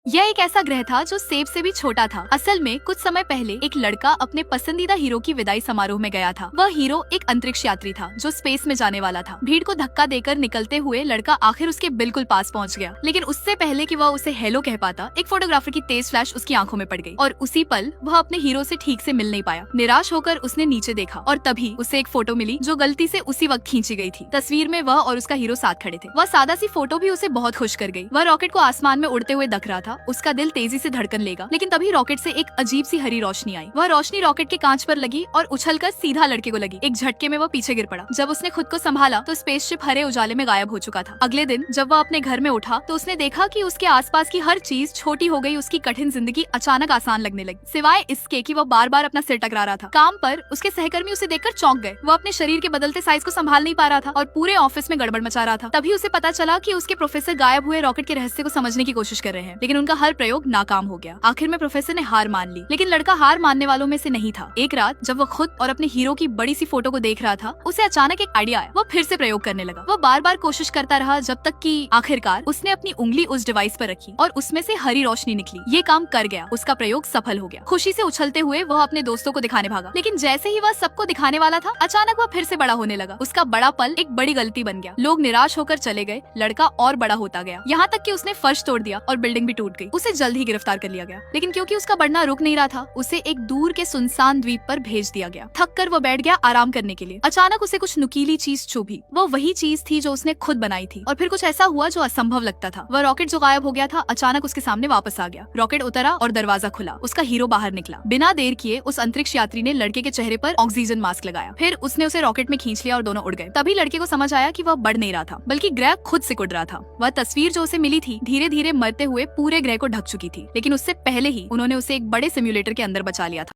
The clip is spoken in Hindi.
यह एक ऐसा ग्रह था जो सेब से भी छोटा था। असल में कुछ समय पहले एक लड़का अपने पसंदीदा हीरो की विदाई समारोह में गया था। वह हीरो एक अंतरिक्ष यात्री था जो स्पेस में जाने वाला था। भीड़ को धक्का देकर निकलते हुए लड़का आखिर उसके बिल्कुल पास पहुंच गया, लेकिन उससे पहले कि वह उसे हेलो कह पाता, एक फोटोग्राफर की तेज फ्लैश उसकी आंखों में पड़ गई और उसी पल वह अपने हीरो से ठीक से मिल नहीं पाया। निराश होकर उसने नीचे देखा और तभी उसे एक फोटो मिली जो गलती से उसी वक्त खींची गई थी। तस्वीर में वह और उसका हीरो साथ खड़े थे। वह सादा सी फोटो भी उसे बहुत खुश कर गई। वह रॉकेट को आसमान में उड़ते हुए देख रहा था। उसका दिल तेजी से धड़कन लेगा, लेकिन तभी रॉकेट से एक अजीब सी हरी रोशनी आई। वह रोशनी रॉकेट के कांच पर लगी और उछलकर सीधा लड़के को लगी। एक झटके में वह पीछे गिर पड़ा। जब उसने खुद को संभाला तो स्पेसशिप हरे उजाले में गायब हो चुका था। अगले दिन जब वह अपने घर में उठा तो उसने देखा कि उसके आसपास की हर चीज छोटी हो गई। उसकी कठिन जिंदगी अचानक आसान लगने लगी, सिवाय इसके कि वह बार बार अपना सिर टकरा रहा था। काम पर उसके सहकर्मी उसे देखकर चौंक गए। वह अपने शरीर के बदलते साइज को संभाल नहीं पा रहा था और पूरे ऑफिस में गड़बड़ मचा रहा था। तभी उसे पता चला कि उसके प्रोफेसर गायब हुए रॉकेट के रहस्य को समझने की कोशिश कर रहे हैं, लेकिन उनका हर प्रयोग नाकाम हो गया। आखिर में प्रोफेसर ने हार मान ली, लेकिन लड़का हार मानने वालों में से नहीं था। एक रात जब वह खुद और अपने हीरो की बड़ी सी फोटो को देख रहा था, उसे अचानक एक आइडिया आया। वह फिर से प्रयोग करने लगा। वह बार बार कोशिश करता रहा जब तक कि आखिरकार उसने अपनी उंगली उस डिवाइस पर रखी और उसमें से हरी रोशनी निकली। ये काम कर गया। उसका प्रयोग सफल हो गया। खुशी से उछलते हुए वह अपने दोस्तों को दिखाने भागा, लेकिन जैसे ही वह सबको दिखाने वाला था, अचानक वह फिर से बड़ा होने लगा। उसका बड़ा पल एक बड़ी गलती बन गया। लोग निराश होकर चले गए। लड़का और बड़ा होता गया, यहाँ तक कि उसने फर्श तोड़ दिया और बिल्डिंग भी टूट गई। उसे जल्द ही गिरफ्तार कर लिया गया, लेकिन क्योंकि उसका बढ़ना रुक नहीं रहा था, उसे एक दूर के सुनसान द्वीप पर भेज दिया गया। थक कर वो बैठ गया आराम करने के लिए। अचानक उसे कुछ नुकीली चीज चुभी। वो वही चीज थी जो उसने खुद बनाई थी। और फिर कुछ ऐसा हुआ जो असंभव लगता था। वह रॉकेट जो गायब हो गया था अचानक उसके सामने वापस आ गया। रॉकेट उतरा और दरवाजा खुला। उसका हीरो बाहर निकला। बिना देर किए उस अंतरिक्ष यात्री ने लड़के के चेहरे पर ऑक्सीजन मास्क लगाया। फिर उसने उसे रॉकेट में खींच लिया और दोनों उड़ गए। तभी लड़के को समझ आया कि वह बढ़ नहीं रहा था, बल्कि ग्रह खुद से उड़ रहा था। वह तस्वीर जो उसे मिली थी धीरे धीरे मरते हुए पूरे ग्रह को ढक चुकी थी, लेकिन उससे पहले ही उन्होंने उसे एक बड़े सिम्युलेटर के अंदर बचा लिया था।